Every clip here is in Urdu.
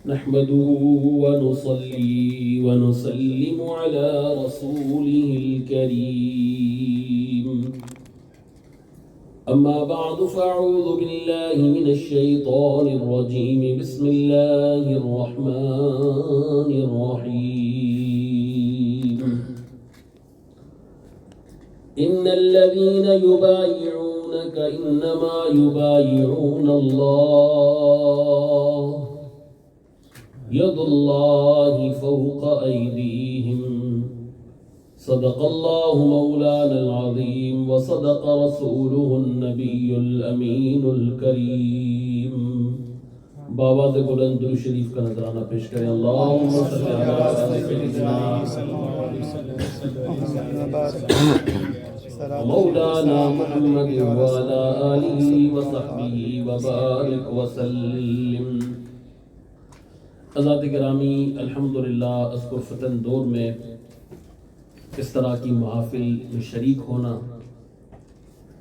نحمده ونصلي ونسلم على رسوله الكريم أما بعد فأعوذ بالله من الشيطان الرجيم بسم الله الرحمن الرحيم إن الذين يبايعونك إنما يبايعون الله يد الله فوق أيديهم صدق الله مولانا العظيم وصدق رسوله النبي الأمين الكريم بابا سے بلند درود شریف کا نذرانہ پیش کریں اللہم صل علی سیدنا مولانا محمد وعلى آلہ وصحبہ وبارک وسلم. حضرات گرامی، الحمدللہ اذکر فتن دور میں اس طرح کی محافل میں شریک ہونا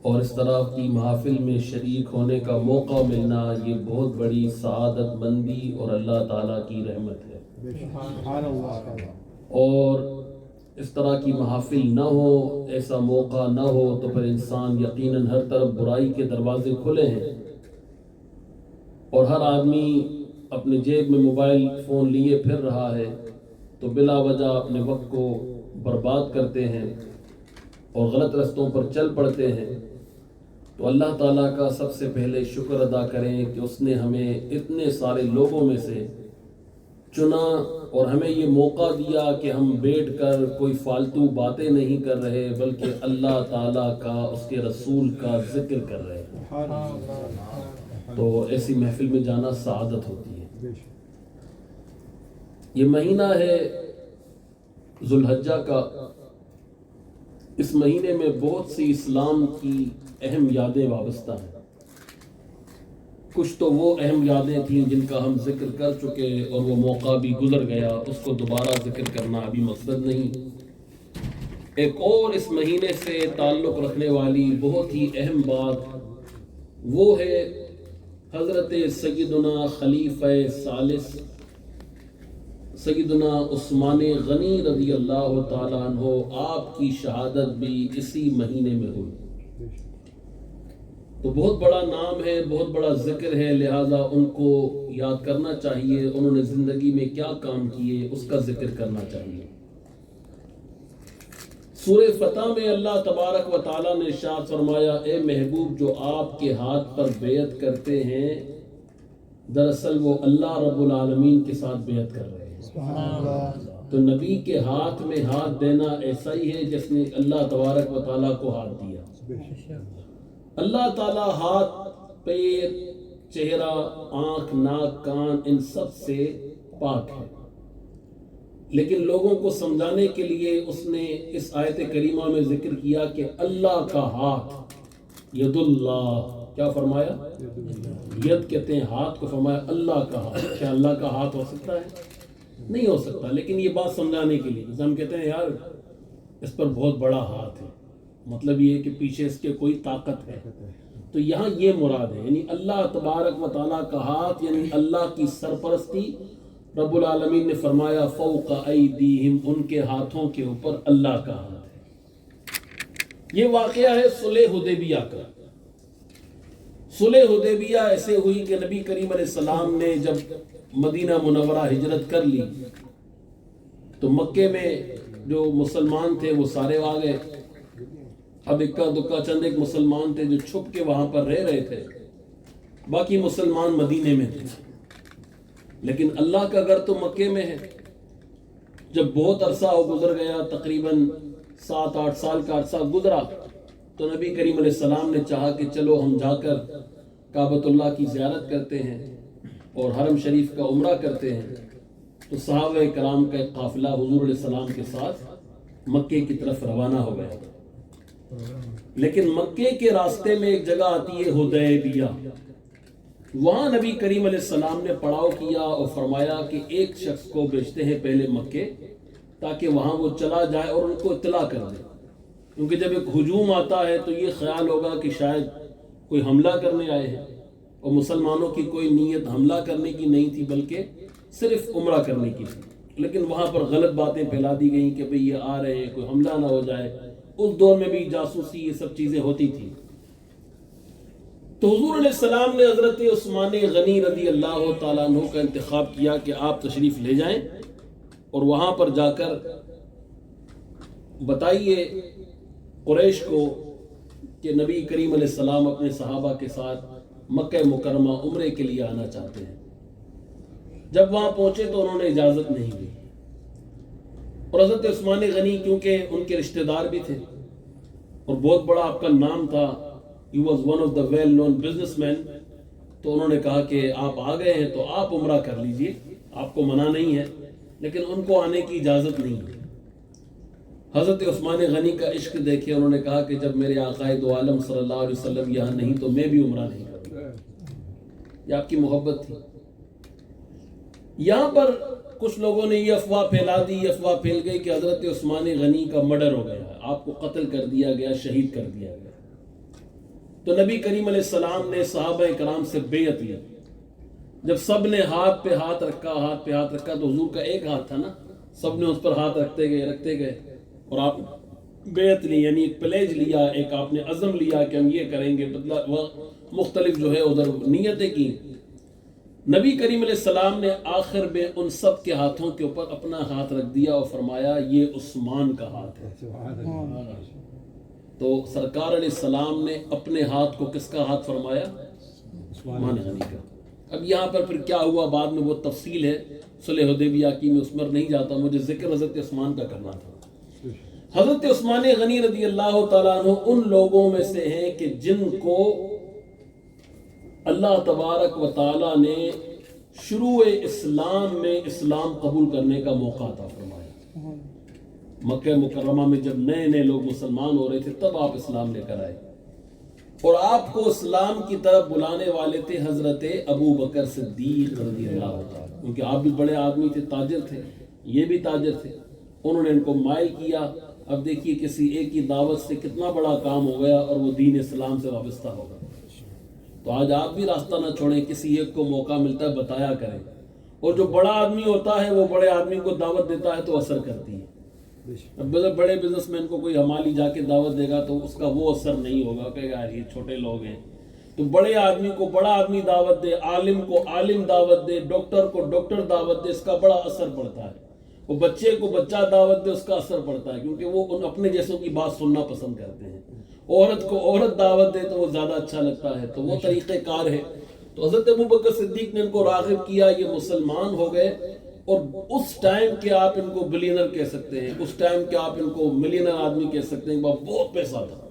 اور اس طرح کی محافل میں شریک ہونے کا موقع ملنا یہ بہت بڑی سعادت مندی اور اللہ تعالیٰ کی رحمت ہے. اور اس طرح کی محافل نہ ہو، ایسا موقع نہ ہو تو پھر انسان یقیناً ہر طرف برائی کے دروازے کھلے ہیں اور ہر آدمی اپنے جیب میں موبائل فون لیے پھر رہا ہے تو بلا وجہ اپنے وقت کو برباد کرتے ہیں اور غلط رستوں پر چل پڑتے ہیں. تو اللہ تعالیٰ کا سب سے پہلے شکر ادا کریں کہ اس نے ہمیں اتنے سارے لوگوں میں سے چنا اور ہمیں یہ موقع دیا کہ ہم بیٹھ کر کوئی فالتو باتیں نہیں کر رہے بلکہ اللہ تعالیٰ کا، اس کے رسول کا ذکر کر رہے ہیں. تو ایسی محفل میں جانا سعادت ہوتی ہے. یہ مہینہ ہے ذو الحجہ کا. اس مہینے میں بہت سی اسلام کی اہم یادیں وابستہ ہیں. کچھ تو وہ اہم یادیں تھیں جن کا ہم ذکر کر چکے اور وہ موقع بھی گزر گیا، اس کو دوبارہ ذکر کرنا ابھی مقصد نہیں. ایک اور اس مہینے سے تعلق رکھنے والی بہت ہی اہم بات وہ ہے حضرت سیدنا خلیفہ ثالث سیدنا عثمان غنی رضی اللہ تعالیٰ عنہ، آپ کی شہادت بھی اسی مہینے میں ہوئی. تو بہت بڑا نام ہے، بہت بڑا ذکر ہے، لہذا ان کو یاد کرنا چاہیے. انہوں نے زندگی میں کیا کام کیے اس کا ذکر کرنا چاہیے. سورہ فتح میں اللہ تبارک و تعالیٰ نے ارشاد فرمایا، اے محبوب جو آپ کے ہاتھ پر بیعت کرتے ہیں دراصل وہ اللہ رب العالمین کے ساتھ بیعت کر رہے ہیں. تو نبی کے ہاتھ میں ہاتھ دینا ایسا ہی ہے جس نے اللہ تبارک و تعالیٰ کو ہاتھ دیا. اللہ تعالیٰ ہاتھ، پیر، چہرہ، آنکھ، ناک، کان ان سب سے پاک ہے، لیکن لوگوں کو سمجھانے کے لیے اس نے اس آیت کریمہ میں ذکر کیا کہ اللہ کا ہاتھ، ید اللہ. کیا فرمایا؟ ید کہتے ہیں ہاتھ کو، فرمایا اللہ کا ہاتھ. کیا اللہ کا ہاتھ ہو سکتا ہے؟ نہیں ہو سکتا، لیکن یہ بات سمجھانے کے لیے جیسے ہم کہتے ہیں یار اس پر بہت بڑا ہاتھ ہے، مطلب یہ ہے کہ پیچھے اس کے کوئی طاقت ہے. تو یہاں یہ مراد ہے، یعنی اللہ تبارک و تعالیٰ کا ہاتھ، یعنی اللہ کی سرپرستی. رب العالمین نے فرمایا فوق ایدیہم، ان کے ہاتھوں کے اوپر اللہ کا ہاتھ ہے. یہ واقعہ ہے صلح حدیبیہ کا. صلح حدیبیہ ایسے ہوئی کہ نبی کریم علیہ السلام نے جب مدینہ منورہ ہجرت کر لی تو مکے میں جو مسلمان تھے وہ سارے آ گئے. اب اکا دکا چند ایک مسلمان تھے جو چھپ کے وہاں پر رہ رہے تھے، باقی مسلمان مدینے میں تھے. لیکن اللہ کا گھر تو مکے میں ہے. جب بہت عرصہ ہو گزر گیا، تقریباً 7-8 سال کا عرصہ گزرا، تو نبی کریم علیہ السلام نے چاہا کہ چلو ہم جا کر کعبۃ اللہ کی زیارت کرتے ہیں اور حرم شریف کا عمرہ کرتے ہیں. تو صحابہ کرام کا ایک قافلہ حضور علیہ السلام کے ساتھ مکے کی طرف روانہ ہو گیا. لیکن مکے کے راستے میں ایک جگہ آتی ہے حدیبیہ. وہاں نبی کریم علیہ السلام نے پڑاؤ کیا اور فرمایا کہ ایک شخص کو بھیجتے ہیں پہلے مکے تاکہ وہاں وہ چلا جائے اور ان کو اطلاع کر دے. کیونکہ جب ایک ہجوم آتا ہے تو یہ خیال ہوگا کہ شاید کوئی حملہ کرنے آئے ہیں، اور مسلمانوں کی کوئی نیت حملہ کرنے کی نہیں تھی بلکہ صرف عمرہ کرنے کی تھی، لیکن وہاں پر غلط باتیں پھیلا دی گئیں کہ بھئی یہ آ رہے ہیں، کوئی حملہ نہ ہو جائے۔ اس دور میں بھی جاسوسی یہ سب چیزیں ہوتی تھیں۔ تو حضور علیہ السلام نے حضرت عثمان غنی رضی اللہ تعالیٰ عنہ کا انتخاب کیا کہ آپ تشریف لے جائیں اور وہاں پر جا کر بتائیے قریش کو کہ نبی کریم علیہ السلام اپنے صحابہ کے ساتھ مکہ مکرمہ عمرے کے لیے آنا چاہتے ہیں۔ جب وہاں پہنچے تو انہوں نے اجازت نہیں دی، اور حضرت عثمان غنی کیونکہ ان کے رشتہ دار بھی تھے اور بہت بڑا آپ کا نام تھا، he was one of the well known businessmen، تو انہوں نے کہا کہ آپ آ گئے ہیں تو آپ عمرہ کر لیجئے، آپ کو منع نہیں ہے، لیکن ان کو آنے کی اجازت نہیں ہے۔ حضرت عثمان غنی کا عشق دیکھے، انہوں نے کہا کہ جب میرے آقا دو عالم صلی اللہ علیہ وسلم یہاں نہیں تو میں بھی عمرہ نہیں کروں گا۔ یہ آپ کی محبت تھی۔ یہاں پر کچھ لوگوں نے یہ افواہ پھیلا دی، یہ افواہ پھیل گئی کہ حضرت عثمان غنی کا مرڈر ہو گیا، آپ کو قتل کر دیا گیا، شہید کر دیا گیا۔ تو نبی کریم علیہ السلام نے صحابہ کرام سے بیعت لی۔ جب سب نے ہاتھ پہ ہاتھ رکھا تو حضور کا ایک ہاتھ تھا نا، سب نے اس پر ہاتھ رکھتے گئے اور آپ بیعت لی، یعنی ایک پلیج لیا، ایک آپ نے عزم لیا کہ ہم یہ کریں گے، مختلف جو ہے ادھر نیتیں کی۔ نبی کریم علیہ السلام نے آخر میں ان سب کے ہاتھوں کے اوپر اپنا ہاتھ رکھ دیا اور فرمایا یہ عثمان کا ہاتھ ہے۔ تو سرکار علیہ السلام نے اپنے ہاتھ کو کس کا ہاتھ فرمایا؟ عثمان غنی کا۔ اب یہاں پر پھر کیا ہوا بعد میں وہ تفصیل ہے صلح حدیبیہ کی، میں اس پر نہیں جاتا، مجھے ذکر حضرت عثمان کا کرنا تھا۔ حضرت عثمان غنی رضی اللہ تعالیٰ عنہ ان لوگوں میں سے ہیں کہ جن کو اللہ تبارک و تعالیٰ نے شروع اسلام میں اسلام قبول کرنے کا موقع عطا فرمایا۔ مکہ مکرمہ میں جب نئے نئے لوگ مسلمان ہو رہے تھے تب آپ اسلام لے کر آئے، اور آپ کو اسلام کی طرف بلانے والے تھے حضرت ابو بکر صدیق رضی اللہ تعالیٰ، کیونکہ آپ بھی بڑے آدمی تھے، تاجر تھے، یہ بھی تاجر تھے، انہوں نے ان کو مائل کیا۔ اب دیکھیے کسی ایک کی دعوت سے کتنا بڑا کام ہو گیا، اور وہ دین اسلام سے وابستہ ہوگا۔ تو آج آپ بھی راستہ نہ چھوڑیں، کسی ایک کو موقع ملتا ہے بتایا کریں، اور جو بڑا آدمی ہوتا ہے وہ بڑے آدمی کو دعوت دیتا ہے تو اثر کرتی ہے۔ اب بڑے بزنس مین کو کوئی ہمالی جا کے دعوت دے گا تو اس کا وہ اثر نہیں ہوگا، کہے گا یہ چھوٹے لوگ ہیں۔ تو بڑے آدمی کو بڑا آدمی دعوت دے، عالم کو عالم دعوت دے، ڈاکٹر کو ڈاکٹر دعوت دے، اس کا بڑا اثر پڑتا ہے۔ وہ بچے کو بچہ دعوت دے، اس کا اثر پڑتا ہے، کیونکہ وہ ان اپنے جیسوں کی بات سننا پسند کرتے ہیں۔ عورت کو عورت دعوت دے تو وہ زیادہ اچھا لگتا ہے، تو وہ طریقہ کار ہے۔ تو حضرت ابو بکر صدیق نے ان کو راغب کیا، یہ مسلمان ہو گئے، اور اس ٹائم کے آپ ان کو بلینر کہہ سکتے ہیں، اس ٹائم کے آپ ان کو ملینر آدمی کہہ سکتے ہیں، بہت پیسہ تھا،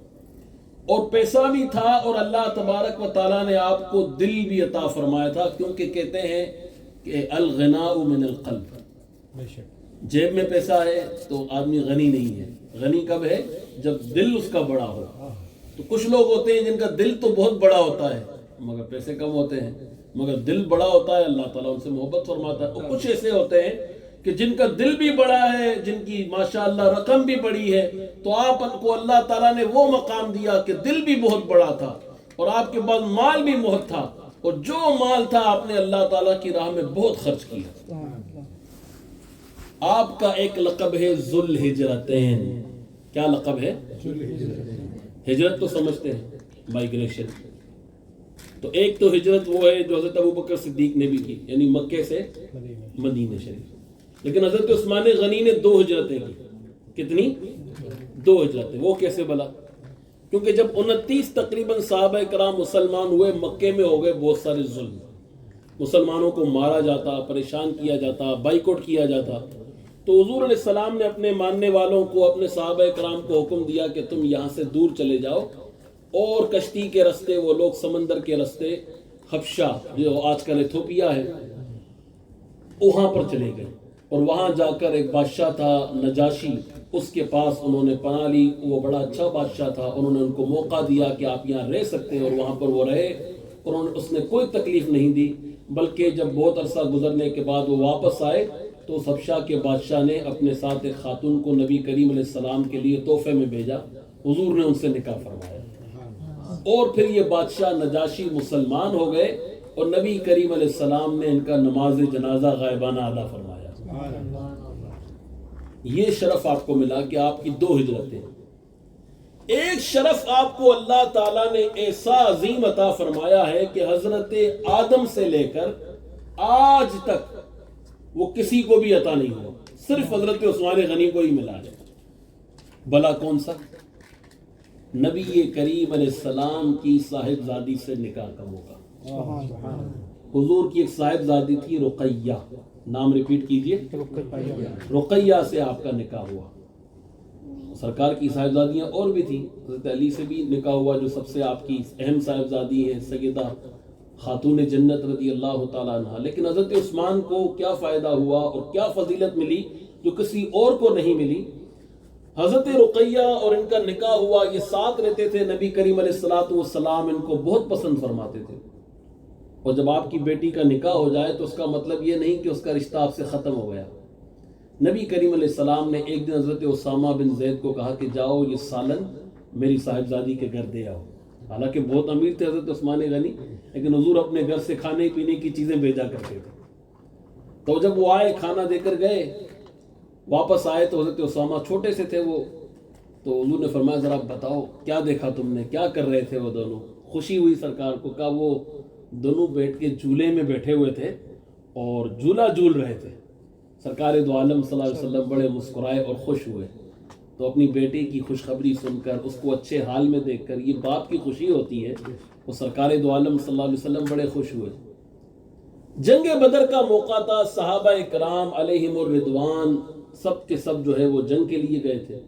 اور پیسہ بھی تھا، اور اللہ تبارک و تعالیٰ نے آپ کو دل بھی عطا فرمایا تھا، کیونکہ کہتے ہیں کہ الغناء من القلب، جیب میں پیسہ ہے تو آدمی غنی نہیں ہے۔ غنی کب ہے؟ جب دل اس کا بڑا ہو۔ تو کچھ لوگ ہوتے ہیں جن کا دل تو بہت بڑا ہوتا ہے مگر پیسے کم ہوتے ہیں، مگر دل بڑا ہوتا ہے، اللہ تعالیٰ ان سے محبت فرماتا ہے۔ اور کچھ ایسے ہوتے ہیں کہ جن کا دل بھی بڑا ہے، جن کی ماشاءاللہ رقم بھی بڑی ہے، تو آپ کو اللہ تعالیٰ نے وہ مقام دیا کہ دل بھی بہت بڑا تھا اور آپ کے پاس مال بھی بہت تھا، اور جو مال تھا آپ نے اللہ تعالیٰ کی راہ میں بہت خرچ کیا۔ آپ کا ایک لقب ہے ذو الہجرتین۔ کیا لقب ہے؟ ہجرت تو سمجھتے ہیں، مائگریشن۔ تو ایک تو ہجرت وہ ہے جو حضرت ابو بکر صدیق نے بھی کی، یعنی مکے سے مدینہ شریف۔ لیکن حضرت عثمان غنی نے 2 ہجرتیں کی۔ کتنی؟ 2 ہجرتیں۔ وہ کیسے بلا؟ کیونکہ جب 29 تقریباً صحابہ کرام مسلمان ہوئے، مکے میں ہو گئے بہت سارے ظلم، مسلمانوں کو مارا جاتا، پریشان کیا جاتا، بائیکاٹ کیا جاتا۔ تو حضور علیہ السلام نے اپنے ماننے والوں کو، اپنے صحابہ کرام کو حکم دیا کہ تم یہاں سے دور چلے جاؤ، اور کشتی کے رستے، وہ لوگ سمندر کے رستے حبشہ جو آج کل ایتھوپیا ہے وہاں پر چلے گئے، اور وہاں جا کر ایک بادشاہ تھا نجاشی، اس کے پاس انہوں نے پناہ لی۔ وہ بڑا اچھا بادشاہ تھا، انہوں نے ان کو موقع دیا کہ آپ یہاں رہ سکتے ہیں، اور وہاں پر وہ رہے، اور اس نے کوئی تکلیف نہیں دی، بلکہ جب بہت عرصہ گزرنے کے بعد وہ واپس آئے تو اس حبشہ کے بادشاہ نے اپنے ساتھ ایک خاتون کو نبی کریم علیہ السلام کے لیے تحفے میں بھیجا، حضور نے ان سے نکاح فرمایا، اور پھر یہ بادشاہ نجاشی مسلمان ہو گئے، اور نبی کریم علیہ السلام نے ان کا نماز جنازہ غائبانہ ادا فرمایا۔ یہ شرف آپ کو ملا کہ آپ کی 2 ہجرتیں۔ ایک شرف آپ کو اللہ تعالیٰ نے ایسا عظیم عطا فرمایا ہے کہ حضرت آدم سے لے کر آج تک وہ کسی کو بھی عطا نہیں ہوا، صرف حضرت عثمان غنی کو ہی ملا ہے۔ بھلا کون سا؟ نبی کریم علیہ السلام کی صاحبزادی سے نکاح کا موقع۔ حضور کی ایک صاحبزادی تھی رقیہ، نام ریپیٹ کیجئے، رقیہ سے آپ کا نکاح ہوا۔ سرکار کی صاحبزادیاں اور بھی تھیں، حضرت علی سے بھی نکاح ہوا جو سب سے آپ کی اہم صاحبزادی ہیں، سیدہ خاتون جنت رضی اللہ تعالیٰ عنہ۔ لیکن حضرت عثمان کو کیا فائدہ ہوا اور کیا فضیلت ملی جو کسی اور کو نہیں ملی؟ حضرت رقیہ اور ان کا نکاح ہوا، یہ ساتھ رہتے تھے، نبی کریم علیہ السلام ان کو بہت پسند فرماتے تھے۔ اور جب آپ کی بیٹی کا نکاح ہو جائے تو اس کا مطلب یہ نہیں کہ اس کا رشتہ آپ سے ختم ہو گیا۔ نبی کریم علیہ السلام نے ایک دن حضرت اسامہ بن زید کو کہا کہ جاؤ یہ سالن میری صاحبزادی کے گھر دے آؤ۔ حالانکہ بہت امیر تھے حضرت عثمان غنی، لیکن حضور اپنے گھر سے کھانے پینے کی چیزیں بھیجا کرتے تھے۔ تو جب وہ آئے، کھانا دے کر گئے، واپس آئے تو حضرت اسامہ چھوٹے سے تھے وہ، تو حضور نے فرمایا ذرا بتاؤ کیا دیکھا تم نے، کیا کر رہے تھے وہ دونوں؟ خوشی ہوئی سرکار کو، کہا وہ دونوں بیٹھ کے جھولے میں بیٹھے ہوئے تھے اور جھولا جھول رہے تھے۔ سرکار دو عالم صلی اللہ علیہ وسلم بڑے مسکرائے اور خوش ہوئے۔ تو اپنی بیٹی کی خوشخبری سن کر، اس کو اچھے حال میں دیکھ کر، یہ باپ کی خوشی ہوتی ہے، وہ سرکار دو عالم صلی اللہ علیہ وسلم بڑے خوش ہوئے۔ جنگ بدر کا موقع تھا، صحابہ کرام علیہم الرضوان سب کے سب جو ہے وہ جنگ کے لیے گئے تھے۔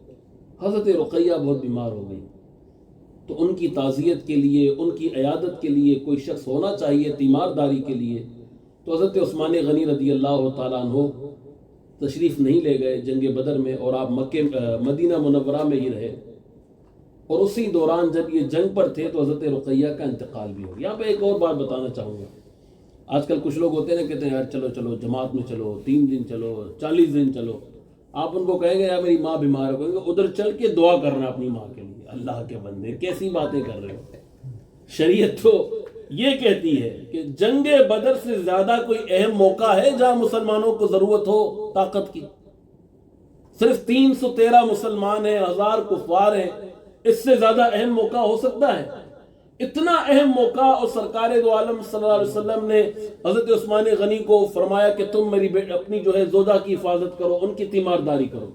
حضرت رقیہ بہت بیمار ہو گئی، تو ان کی تعزیت کے لیے، ان کی عیادت کے لیے کوئی شخص ہونا چاہیے، تیمارداری کے لیے۔ تو حضرت عثمان غنی رضی اللہ تعالیٰ عنہ تشریف نہیں لے گئے جنگ بدر میں، اور آپ مدینہ منورہ میں ہی رہے۔ اور اسی دوران جب یہ جنگ پر تھے تو حضرت رقیہ کا انتقال بھی ہو گیا۔ یہاں پہ ایک اور بات بتانا چاہوں گا، آج کل کچھ لوگ ہوتے ہیں نا، کہتے ہیں یار چلو چلو جماعت میں چلو، 3 دن چلو، 40 دن چلو۔ آپ ان کو کہیں گے یار میری ماں بیمار ہے، کہیں گے ادھر چل کے دعا کرنا اپنی ماں کے لیے۔ اللہ کے بندے کیسی باتیں کر رہے ہو؟ شریعت تو یہ کہتی ہے کہ جنگ بدر سے زیادہ کوئی اہم موقع ہے جہاں مسلمانوں کو ضرورت ہو طاقت کی؟ صرف 313 مسلمان ہیں، 1000 کفار ہیں، اس سے زیادہ اہم موقع ہو سکتا ہے؟ اتنا اہم موقع، اور سرکار دو عالم صلی اللہ علیہ وسلم نے حضرت عثمان غنی کو فرمایا کہ تم میری اپنی جو ہے زوجہ کی حفاظت کرو، ان کی تیمارداری کرو۔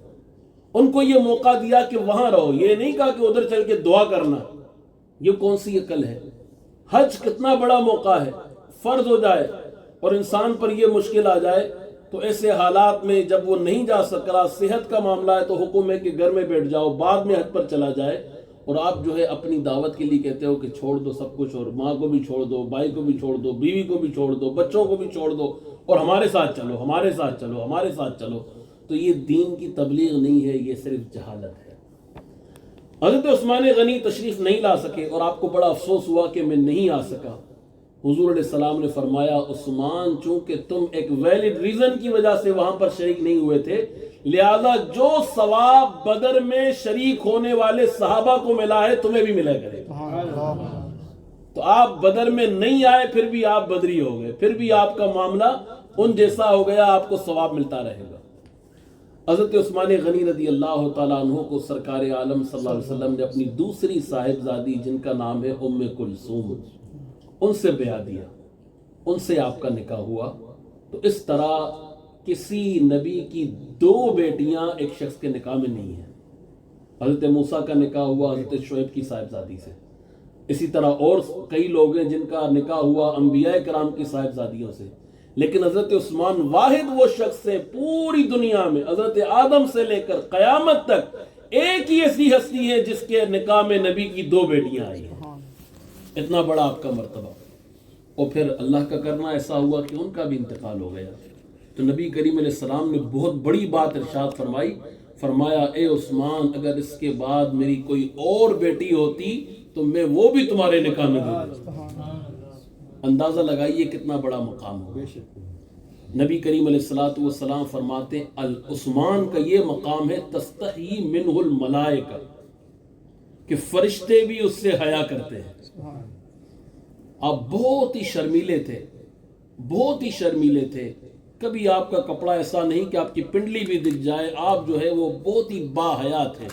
ان کو یہ موقع دیا کہ وہاں رہو، یہ نہیں کہا کہ ادھر چل کے دعا کرنا۔ یہ کون سی عقل ہے؟ حج کتنا بڑا موقع ہے، فرض ہو جائے اور انسان پر یہ مشکل آ جائے، تو ایسے حالات میں جب وہ نہیں جا سک رہا، صحت کا معاملہ ہے، تو حکم ہے کہ گھر میں بیٹھ جاؤ، بعد میں حج پر چلا جائے۔ اور آپ جو ہے اپنی دعوت کے لیے کہتے ہو کہ چھوڑ دو سب کچھ، اور ماں کو بھی چھوڑ دو، بھائی کو بھی چھوڑ دو، بیوی کو بھی چھوڑ دو، بچوں کو بھی چھوڑ دو، اور ہمارے ساتھ چلو، ہمارے ساتھ چلو، ہمارے ساتھ چلو۔ تو یہ دین کی تبلیغ نہیں ہے، یہ صرف جہالت ہے۔ حضرت عثمان غنی تشریف نہیں لا سکے، اور آپ کو بڑا افسوس ہوا کہ میں نہیں آ سکا۔ حضور علیہ السلام نے فرمایا عثمان، چونکہ تم ایک ویلڈ ریزن کی وجہ سے وہاں پر شریک نہیں ہوئے تھے، لہذا جو ثواب بدر میں شریک ہونے والے صحابہ کو ملا ہے تمہیں بھی ملا کرے گا۔ تو آپ بدر میں نہیں آئے، پھر بھی آپ بدری ہو گئے، پھر بھی آپ کا معاملہ ان جیسا ہو گیا، آپ کو ثواب ملتا رہے گا۔ حضرت عثمان غنی رضی اللہ تعالیٰ عنہ کو سرکار عالم صلی اللہ علیہ وسلم نے اپنی دوسری صاحبزادی، جن کا نام ہے ام کلثوم، ان سے بیعہ دیا، ان سے آپ کا نکاح ہوا۔ تو اس طرح کسی نبی کی 2 بیٹیاں ایک شخص کے نکاح میں نہیں ہیں۔ حضرت موسیٰ کا نکاح ہوا حضرت شعیب کی صاحبزادی سے، اسی طرح اور کئی لوگ ہیں جن کا نکاح ہوا انبیاء کرام کی صاحبزادیوں سے، لیکن حضرت عثمان واحد وہ شخص ہے پوری دنیا میں، حضرت آدم سے لے کر قیامت تک ایک ہی ایسی ہستی ہے جس کے نکاح میں نبی کی 2 بیٹیاں آئی ہیں۔ اتنا بڑا آپ کا مرتبہ، اور پھر اللہ کا کرنا ایسا ہوا کہ ان کا بھی انتقال ہو گیا۔ تو نبی کریم علیہ السلام نے بہت بڑی بات ارشاد فرمائی، فرمایا اے عثمان، اگر اس کے بعد میری کوئی اور بیٹی ہوتی تو میں وہ بھی تمہارے نکاح میں دے دیتا۔ اندازہ لگائیے کتنا بڑا مقام ہو۔ نبی کریم علیہ السلام فرماتے ہیں عثمان کا یہ مقام ہے تستحی منہ الملائکہ، کہ فرشتے بھی اس سے حیا کرتے ہیں۔ آپ بہت ہی شرمیلے تھے، بہت ہی شرمیلے تھے، کبھی آپ کا کپڑا ایسا نہیں کہ آپ کی پنڈلی بھی دکھ جائے، آپ جو ہے وہ بہت ہی باحیا تھے،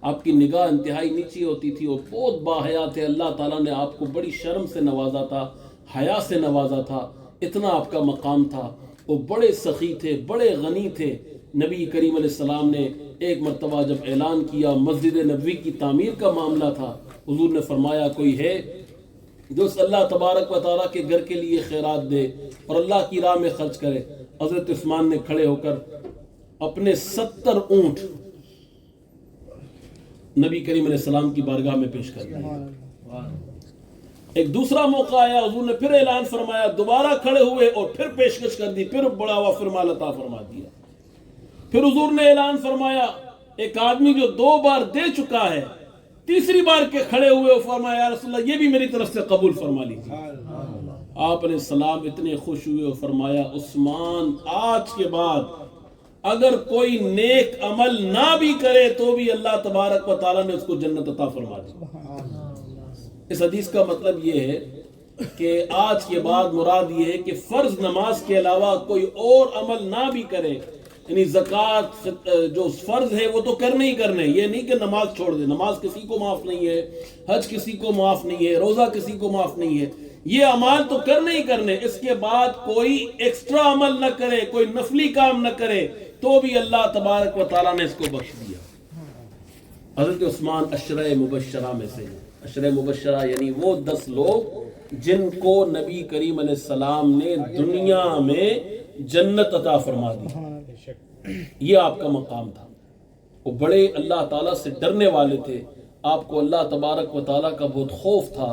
آپ کی نگاہ انتہائی نیچی ہوتی تھی، وہ بہت باحیا تھے، اللہ تعالیٰ نے آپ کو بڑی شرم سے نوازا تھا، حیا سے نوازا تھا، اتنا آپ کا مقام تھا، وہ بڑے سخی تھے، بڑے غنی تھے۔ نبی کریم علیہ السلام نے ایک مرتبہ جب اعلان کیا مسجد نبوی کی تعمیر کا معاملہ تھا، حضور نے فرمایا کوئی ہے جو اس اللہ تبارک و تعالیٰ کے گھر کے لیے خیرات دے اور اللہ کی راہ میں خرچ کرے؟ حضرت عثمان نے کھڑے ہو کر اپنے 70 اونٹ نبی کریم علیہ السلام کی بارگاہ میں پیش کر دیے۔ ایک دوسرا موقع آیا، حضور نے پھر اعلان فرمایا، دوبارہ کھڑے ہوئے اور پھر پیشکش کر دی، پھر بڑا ہوا، پھر مال عطا فرما دیا۔ پھر حضور نے اعلان فرمایا ایک آدمی جو 2 بار دے چکا ہے، تیسری بار کے کھڑے ہوئے اور فرمایا یا رسول اللہ یہ بھی میری طرف سے قبول فرما لیجیے۔ آپ علیہ السلام اتنے خوش ہوئے اور فرمایا عثمان آج کے بعد اگر کوئی نیک عمل نہ بھی کرے تو بھی اللہ تبارک و تعالیٰ نے اس کو جنت عطا فرما دی۔ اس حدیث کا مطلب یہ ہے کہ آج کے بعد مراد یہ ہے کہ فرض نماز کے علاوہ کوئی اور عمل نہ بھی کرے، یعنی زکوٰۃ جو فرض ہے وہ تو کرنے ہی کرنے، یہ نہیں کہ نماز چھوڑ دے، نماز کسی کو معاف نہیں ہے، حج کسی کو معاف نہیں ہے، روزہ کسی کو معاف نہیں ہے، یہ اعمال تو کرنے ہی کرنے، اس کے بعد کوئی ایکسٹرا عمل نہ کرے، کوئی نفلی کام نہ کرے تو بھی اللہ تبارک و تعالیٰ نے اس کو بخش دیا۔ حضرت عثمان عشرہ مبشرہ میں سے ہیں۔ عشرہ مبشرہ یعنی وہ 10 لوگ جن کو نبی کریم علیہ السلام نے دنیا میں جنت عطا فرما دی، یہ آپ کا مقام تھا۔ وہ بڑے اللہ تعالیٰ سے ڈرنے والے تھے، آپ کو اللہ تبارک و تعالیٰ کا بہت خوف تھا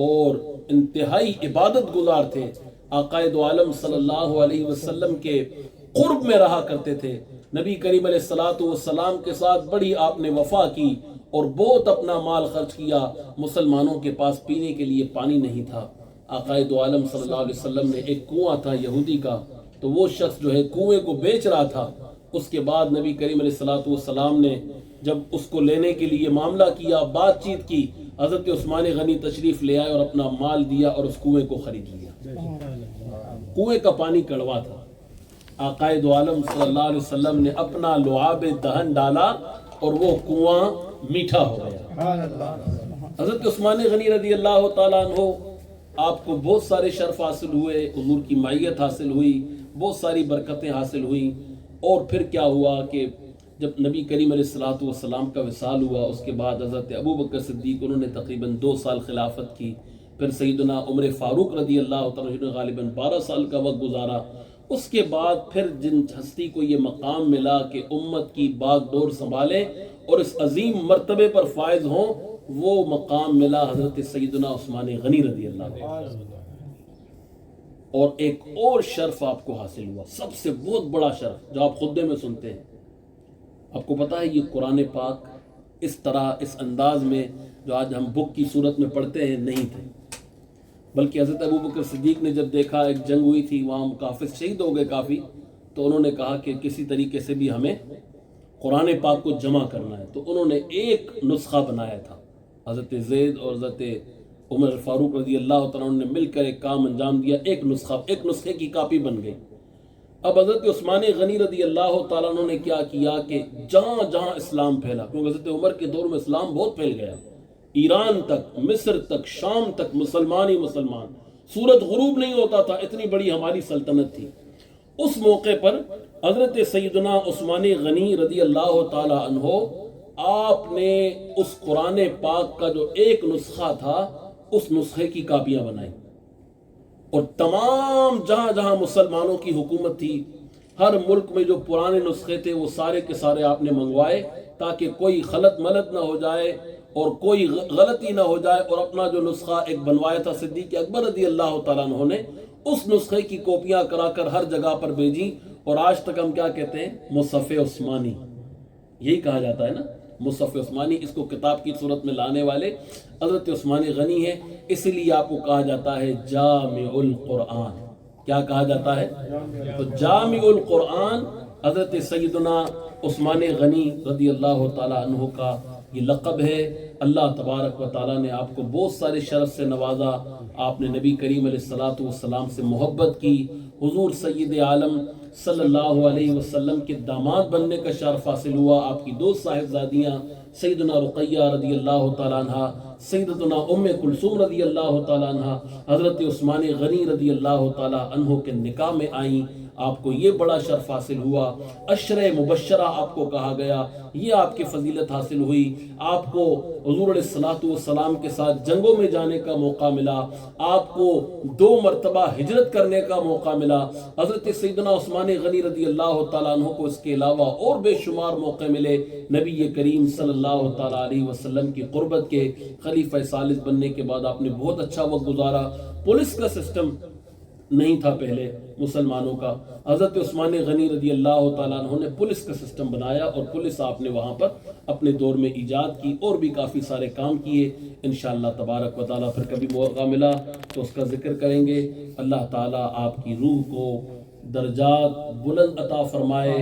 اور انتہائی عبادت گزار تھے۔ آقا دو عالم صلی اللہ علیہ وسلم کے قرب میں رہا کرتے تھے، نبی کریم علیہ السلام کے ساتھ بڑی آپ نے وفا کی اور بہت اپنا مال خرچ کیا۔ مسلمانوں کے پاس پینے کے لیے پانی نہیں تھا، آقا دو عالم صلی اللہ علیہ وسلم نے ایک کنواں تھا یہودی کا، تو وہ شخص جو ہے کنویں کو بیچ رہا تھا۔ اس کے بعد نبی کریم علیہ السلام نے جب اس کو لینے کے لیے معاملہ کیا، بات چیت کی، حضرت عثمان غنی تشریف لے آئے اور اپنا مال دیا اور اس کنویں کو خرید لیا۔ کنویں کا پانی کڑوا تھا، آقا دو عالم صلی اللہ علیہ وسلم نے اپنا لعاب دہن ڈالا اور وہ کنواں میٹھا ہو گیا۔ حضرت عثمان غنی رضی اللہ تعالیٰ عنہ، آپ کو بہت سارے شرف حاصل ہوئے، حضور کی معیت حاصل ہوئی، بہت ساری برکتیں حاصل ہوئیں، اور پھر کیا ہوا کہ جب نبی کریم علیہ السلام کا وصال ہوا، اس کے بعد حضرت ابو بکر صدیق انہوں نے تقریباً 2 سال خلافت کی، پھر سیدنا عمر فاروق رضی اللہ تعالیٰ عنہ نے غالباً 12 سال کا وقت گزارا۔ اس کے بعد پھر جن ہستی کو یہ مقام ملا کہ امت کی باغ ڈور سنبھالے اور اس عظیم مرتبے پر فائز ہوں، وہ مقام ملا حضرت سیدنا عثمان غنی رضی اللہ عنہ۔ اور ایک اور شرف آپ کو حاصل ہوا، سب سے بہت بڑا شرف جو آپ خطبے میں سنتے ہیں۔ آپ کو پتا ہے یہ قرآن پاک اس طرح اس انداز میں جو آج ہم بک کی صورت میں پڑھتے ہیں نہیں تھے، بلکہ حضرت ابو بکر صدیق نے جب دیکھا ایک جنگ ہوئی تھی، وہاں محافظ شہید ہو گئے کافی، تو انہوں نے کہا کہ کسی طریقے سے بھی ہمیں قرآن پاک کو جمع کرنا ہے، تو انہوں نے ایک نسخہ بنایا تھا۔ حضرت زید اور حضرت عمر فاروق رضی اللہ تعالیٰ عنہ نے مل کر ایک کام انجام دیا، ایک نسخے کی کاپی بن گئی۔ اب حضرت عثمان غنی رضی اللہ تعالیٰ عنہ نے کیا کیا کہ جہاں جہاں اسلام پھیلا، کیونکہ حضرت عمر کے دور میں اسلام بہت پھیل گیا، ایران تک، مصر تک، شام تک مسلمان ہی مسلمان، سورج غروب نہیں ہوتا تھا، اتنی بڑی ہماری سلطنت تھی۔ اس موقع پر حضرت سیدنا عثمان غنی رضی اللہ تعالیٰ عنہ، آپ نے اس قرآن پاک کا جو ایک نسخہ تھا، اس نسخے کی کاپیاں بنائی، اور تمام جہاں جہاں مسلمانوں کی حکومت تھی، ہر ملک میں جو پرانے نسخے تھے وہ سارے کے سارے آپ نے منگوائے، تاکہ کوئی خلط ملط نہ ہو جائے اور کوئی غلطی نہ ہو جائے، اور اپنا جو نسخہ ایک بنوایا تھا صدیق اکبر رضی اللہ تعالیٰ عنہ نے، اس نسخے کی کاپیاں کرا کر ہر جگہ پر بھیجی، اور آج تک ہم کیا کہتے ہیں؟ مصحف عثمانی، یہی کہا جاتا ہے نا، مصحف عثمانی۔ اس کو کتاب کی صورت میں لانے والے حضرت عثمان غنی ہے، اس لیے آپ کو کہا جاتا ہے جامع القرآن۔ کیا کہا جاتا ہے؟ تو جامع القرآن حضرت سیدنا عثمان غنی رضی اللہ تعالیٰ عنہ کا یہ لقب ہے. اللہ تبارک و تعالیٰ نے آپ کو بہت سارے شرف سے نوازا. آپ نے نبی کریم علیہ الصلوۃ والسلام سے محبت کی. حضور سید عالم صلی اللہ علیہ وسلم کے داماد بننے کا شرف حاصل ہوا. آپ کی دو صاحبزادیاں سیدنا رقیہ رضی اللہ تعالیٰ عنہ، سیدتنا ام کلثوم رضی اللہ تعالیٰ عنہ، حضرت عثمان غنی رضی اللہ تعالیٰ عنہ کے نکاح میں آئیں. آپ کو یہ بڑا شرف حاصل ہوا. عشرہ مبشرہ آپ کو کہا گیا. یہ آپ کی فضیلت حاصل ہوئی. آپ کو حضور علیہ الصلوۃ والسلام کے ساتھ جنگوں میں جانے کا موقع ملا. آپ کو 2 مرتبہ ہجرت کرنے کا موقع ملا. حضرت سیدنا عثمان غنی رضی اللہ تعالیٰ عنہ کو اس کے علاوہ اور بے شمار موقع ملے نبی کریم صلی اللہ تعالیٰ علیہ وسلم کی قربت کے. خلیفہ ثالث بننے کے بعد آپ نے بہت اچھا وقت گزارا. پولیس کا سسٹم نہیں تھا پہلے مسلمانوں کا. حضرت عثمان غنی رضی اللہ تعالیٰ عنہ نے پولیس کا سسٹم بنایا اور پولیس آپ نے وہاں پر اپنے دور میں ایجاد کی اور بھی کافی سارے کام کیے. انشاءاللہ تبارک و تعالیٰ پھر کبھی موقع ملا تو اس کا ذکر کریں گے. اللہ تعالیٰ آپ کی روح کو درجات بلند عطا فرمائے.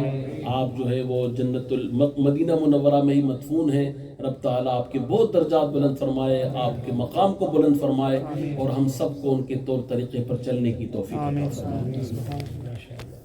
آپ جو ہے وہ جنت مدینہ منورہ میں ہی مدفون ہیں. رب تعالیٰ آپ کے بہت درجات بلند فرمائے، آپ کے مقام کو بلند فرمائے اور ہم سب کو ان کے طور طریقے پر چلنے کی توفیق عطا فرمائے.